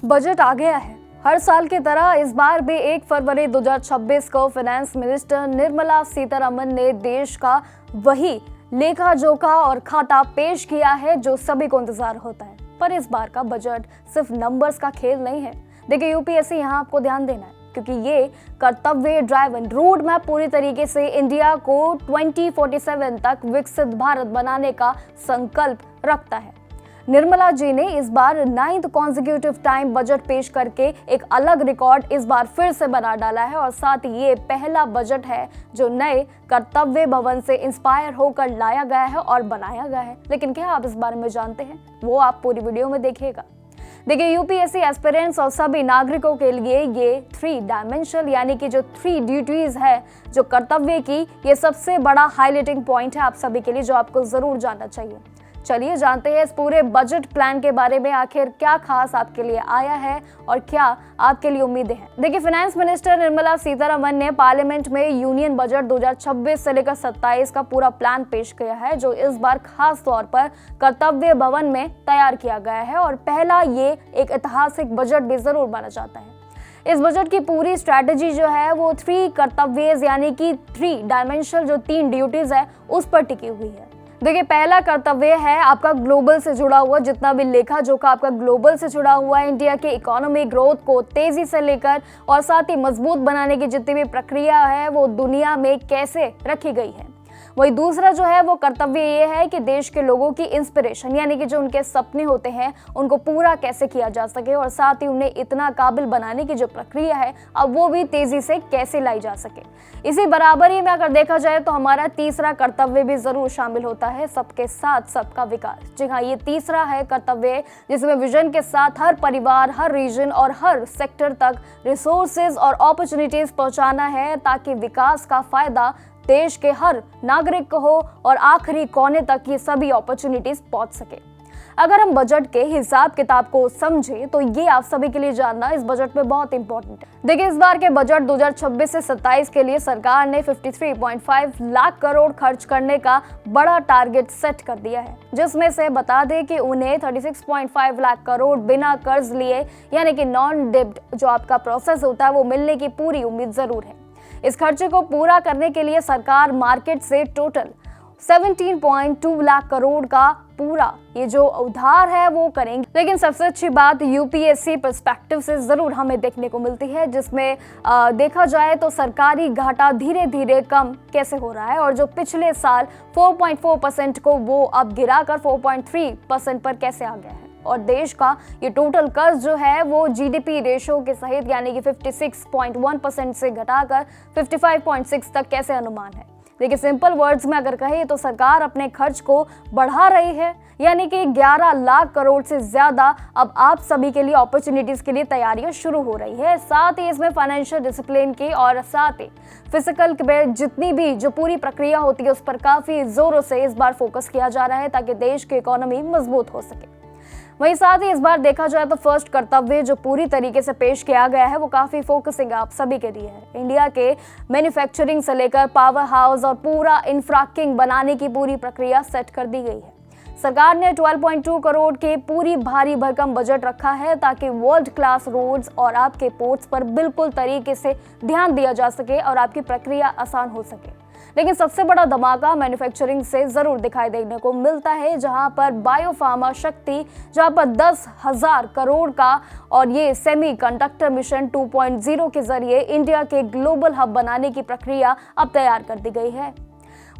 Budget आ गया है। हर साल की तरह इस बार भी 1 फरवरी 2026 को फाइनेंस मिनिस्टर निर्मला सीतारमण ने देश का वही लेखा जोखा और खाता पेश किया है जो सभी को इंतजार होता है। पर इस बार का बजट सिर्फ नंबर्स का खेल नहीं है। देखिए, यूपीएससी यहाँ आपको ध्यान देना है, क्योंकि ये कर्तव्य ड्राइवन रोड मैप पूरी तरीके से इंडिया को 2047 तक विकसित भारत बनाने का संकल्प रखता है। निर्मला जी ने इस बार 9th कॉन्जिक्यूटिव टाइम बजट पेश करके एक अलग रिकॉर्ड इस बार फिर से बना डाला है और साथ ही ये पहला बजट है जो नए कर्तव्य भवन से इंस्पायर होकर लाया गया है और बनाया गया है। लेकिन क्या आप इस बारे में जानते हैं? वो आप पूरी वीडियो में देखिएगा। देखिए, यूपीएससी एस्पिरेंट्स और सभी नागरिकों के लिए ये 3 डायमेंशनल यानी कि जो 3 ड्यूटीज है जो कर्तव्य की, ये सबसे बड़ा हाईलाइटिंग पॉइंट है आप सभी के लिए, जो आपको जरूर जानना चाहिए। चलिए जानते हैं इस पूरे बजट प्लान के बारे में, आखिर क्या खास आपके लिए आया है और क्या आपके लिए उम्मीदें हैं। देखिए, फाइनेंस मिनिस्टर निर्मला सीतारमण ने पार्लियामेंट में यूनियन बजट 2026 से लेकर 27 का पूरा प्लान पेश किया है, जो इस बार खास तौर पर कर्तव्य भवन में तैयार किया गया है और पहला ये एक ऐतिहासिक बजट भी जरूर माना जाता है। इस बजट की पूरी स्ट्रैटेजी जो है वो 3 कर्तव्य यानी कि 3 डायमेंशनल जो 3 ड्यूटीज है उस पर टिकी हुई है। देखिए, पहला कर्तव्य है आपका ग्लोबल से जुड़ा हुआ, जितना भी लेखा जोखा आपका ग्लोबल से जुड़ा हुआ है, इंडिया के इकोनॉमिक ग्रोथ को तेजी से लेकर और साथ ही मजबूत बनाने की जितनी भी प्रक्रिया है वो दुनिया में कैसे रखी गई है। वही दूसरा जो है वो कर्तव्य ये है कि देश के लोगों की इंस्पिरेशन यानी कि जो उनके सपने होते हैं उनको पूरा कैसे किया जा सके और साथ ही उन्हें इतना काबिल बनाने की जो प्रक्रिया है अब वो भी तेजी से कैसे लाई जा सके। इसी बराबरी में अगर देखा जाए तो हमारा तीसरा कर्तव्य भी जरूर शामिल होता है, सबके साथ सबका विकास। जी हाँ, ये तीसरा है कर्तव्य जिसमें विजन के साथ हर परिवार, हर रीजन और हर सेक्टर तक रिसोर्सेज और अपॉर्चुनिटीज पहुंचाना है ताकि विकास का फायदा देश के हर नागरिक को हो और आखिरी कोने तक ये सभी अपॉर्चुनिटीज पहुंच सके। अगर हम बजट के हिसाब किताब को समझें तो ये आप सभी के लिए जानना इस बजट में बहुत इंपॉर्टेंट है। देखिए, इस बार के बजट 2026 से 27 के लिए सरकार ने 53.5 लाख करोड़ खर्च करने का बड़ा टारगेट सेट कर दिया है, जिसमें से बता दें कि उन्हें 36.5 लाख करोड़ बिना कर्ज लिए यानी कि नॉन डेब्ट जो आपका प्रोसेस होता है वो मिलने की पूरी उम्मीद जरूर है। इस खर्चे को पूरा करने के लिए सरकार मार्केट से टोटल 17.2 लाख करोड़ का पूरा ये जो उधार है वो करेंगे। लेकिन सबसे अच्छी बात यूपीएससी पर्सपेक्टिव से जरूर हमें देखने को मिलती है, जिसमें देखा जाए तो सरकारी घाटा धीरे धीरे कम कैसे हो रहा है और जो पिछले साल 4.4% को वो अब गिराकर 4.3% पर कैसे आ गया है और देश का ये टोटल कर्ज जो है वो जीडीपी रेशो के सहित यानी कि 56.1% से घटाकर 55.6 तक कैसे अनुमान है। देखिए, सिंपल वर्ड्स में अगर कहें तो सरकार अपने खर्च को बढ़ा रही है, यानी कि 11 लाख करोड़ से ज्यादा अब आप सभी के लिए अपॉर्चुनिटीज के लिए तैयारियां शुरू हो रही है। साथ ही इसमें फाइनेंशियल डिसिप्लिन की और साथ ही फिजिकल जितनी भी जो पूरी प्रक्रिया होती है उस पर काफी जोरों से इस बार फोकस किया जा रहा है ताकि देश की इकोनॉमी मजबूत हो सके। वहीं साथ ही इस बार देखा जाए तो फर्स्ट कर्तव्य जो पूरी तरीके से पेश किया गया है वो काफी फोकसिंग आप सभी के लिए है। इंडिया के मैन्युफैक्चरिंग से लेकर पावर हाउस और पूरा इंफ्राकिंग बनाने की पूरी प्रक्रिया सेट कर दी गई है। सरकार ने 12.2 करोड़ के पूरी भारी भरकम बजट रखा है ताकि वर्ल्ड क्लास रोड्स और आपके पोर्ट्स पर बिल्कुल तरीके से ध्यान दिया जा सके और आपकी प्रक्रिया आसान हो सके। लेकिन सबसे बड़ा धमाका मैन्युफैक्चरिंग से जरूर दिखाई देने को मिलता है, जहां पर बायोफार्मा शक्ति जहां पर 10,000 करोड़ का और ये सेमीकंडक्टर मिशन 2.0 के जरिए इंडिया के ग्लोबल हब बनाने की प्रक्रिया अब तैयार कर दी गई है।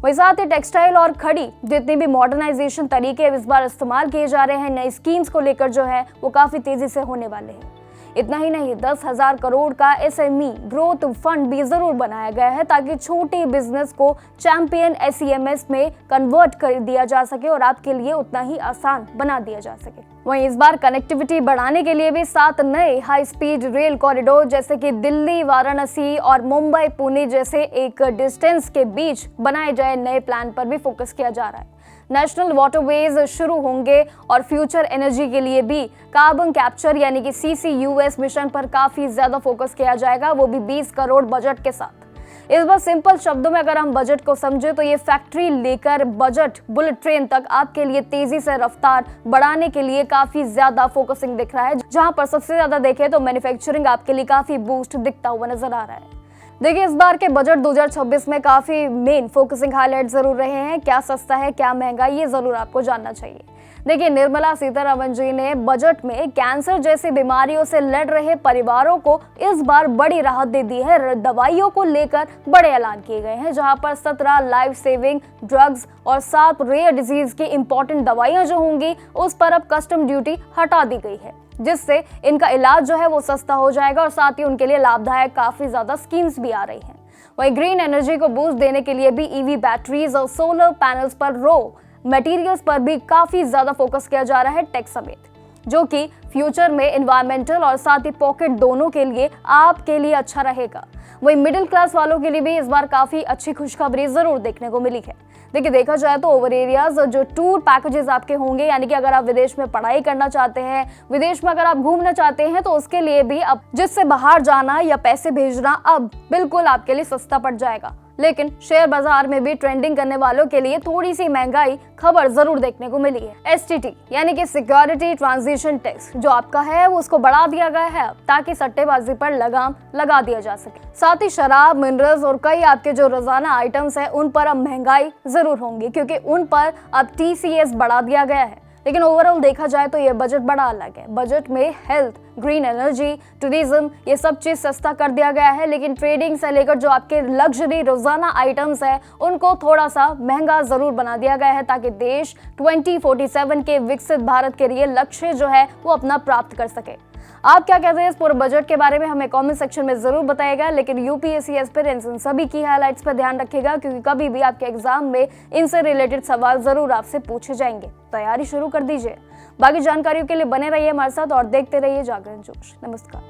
वही साथ ही टेक्सटाइल और खड़ी जितनी भी मॉडर्नाइजेशन तरीके इस बार इस्तेमाल किए जा रहे हैं, नई स्कीम्स को लेकर जो है वो काफी तेजी से होने वाले हैं। इतना ही नहीं, 10,000 करोड़ का एसएमई ग्रोथ फंड भी जरूर बनाया गया है ताकि छोटे बिजनेस को चैंपियन एसईएमएस में कन्वर्ट कर दिया जा सके और आपके लिए उतना ही आसान बना दिया जा सके। वहीं इस बार कनेक्टिविटी बढ़ाने के लिए भी 7 नए हाई स्पीड रेल कॉरिडोर जैसे कि दिल्ली, वाराणसी और मुंबई, पुणे जैसे एक डिस्टेंस के बीच बनाए जाए नए प्लान पर भी फोकस किया जा रहा है। नेशनल वाटरवेज शुरू होंगे और फ्यूचर एनर्जी के लिए भी कार्बन कैप्चर यानी कि CCUS मिशन पर काफी ज्यादा फोकस किया जाएगा, वो भी 20 करोड़ बजट के साथ। इस बार सिंपल शब्दों में अगर हम बजट को समझे तो ये फैक्ट्री लेकर बजट बुलेट ट्रेन तक आपके लिए तेजी से रफ्तार बढ़ाने के लिए काफी ज्यादा फोकसिंग दिख रहा है, जहां पर सबसे ज्यादा देखें तो मैन्युफैक्चरिंग आपके लिए काफी बूस्ट दिखता हुआ नजर आ रहा है। देखिए, इस बार के बजट 2026 में काफी मेन फोकसिंग हाईलाइट जरूर रहे हैं। क्या सस्ता है क्या महंगा, ये जरूर आपको जानना चाहिए। देखिए, निर्मला सीतारमण जी ने बजट में कैंसर जैसी बीमारियों से लड़ रहे परिवारों को इस बार बड़ी राहत दे दी है। दवाइयों को लेकर बड़े ऐलान किए गए हैं, जहां पर 17 लाइफ सेविंग ड्रग्स और 7 रेयर डिजीज की इंपॉर्टेंट दवाइयां जो होंगी उस पर अब कस्टम ड्यूटी हटा दी गई है, जिससे इनका इलाज जो है वो सस्ता हो जाएगा और साथ ही उनके लिए लाभदायक काफी ज्यादा स्कीम्स भी आ रही हैं। वहीं ग्रीन एनर्जी को बूस्ट देने के लिए भी ईवी बैटरीज और सोलर पैनल्स पर रॉ मटेरियल्स पर भी काफी ज्यादा फोकस किया जा रहा है टेक समेत, जो कि फ्यूचर में एनवायरमेंटल और साथ ही पॉकेट दोनों के लिए आपके लिए अच्छा रहेगा। वहीं मिडिल क्लास वालों के लिए भी इस बार काफी अच्छी खुशखबरी जरूर देखने को मिली है। देखिए, देखा जाए तो ओवर एरियाज जो टूर पैकेजेस आपके होंगे, यानी कि अगर आप विदेश में पढ़ाई करना चाहते हैं, विदेश में अगर आप घूमना चाहते हैं, तो उसके लिए भी अब जिससे बाहर जाना या पैसे भेजना अब बिल्कुल आपके लिए सस्ता पड़ जाएगा। लेकिन शेयर बाजार में भी ट्रेंडिंग करने वालों के लिए थोड़ी सी महंगाई खबर जरूर देखने को मिली है। STT यानी कि सिक्योरिटी ट्रांजिशन टैक्स जो आपका है वो उसको बढ़ा दिया गया है ताकि सट्टेबाजी पर लगाम लगा दिया जा सके। साथ ही शराब, मिनरल्स और कई आपके जो रोजाना आइटम्स हैं उन पर अब महंगाई जरूर होंगी, क्योंकि उन पर अब TCS बढ़ा दिया गया है। लेकिन ओवरऑल देखा जाए तो ये बजट बड़ा अलग है। बजट में हेल्थ, ग्रीन एनर्जी, टूरिज्म ये सब चीज सस्ता कर दिया गया है, लेकिन ट्रेडिंग से लेकर जो आपके लग्जरी रोजाना आइटम्स है उनको थोड़ा सा महंगा जरूर बना दिया गया है, ताकि देश 2047 के विकसित भारत के लिए लक्ष्य जो है वो अपना प्राप्त कर सके। आप क्या कहते हैं इस पूरे बजट के बारे में, हमें कमेंट सेक्शन में जरूर बताइएगा। लेकिन UPSC एस्पिरेंट्स इन सभी की हाइलाइट्स पर ध्यान रखिएगा, क्योंकि कभी भी आपके एग्जाम में इनसे रिलेटेड सवाल जरूर आपसे पूछे जाएंगे। तैयारी शुरू कर दीजिए। बाकी जानकारियों के लिए बने रहिए हमारे साथ और देखते रहिए जागरण जोश। नमस्कार।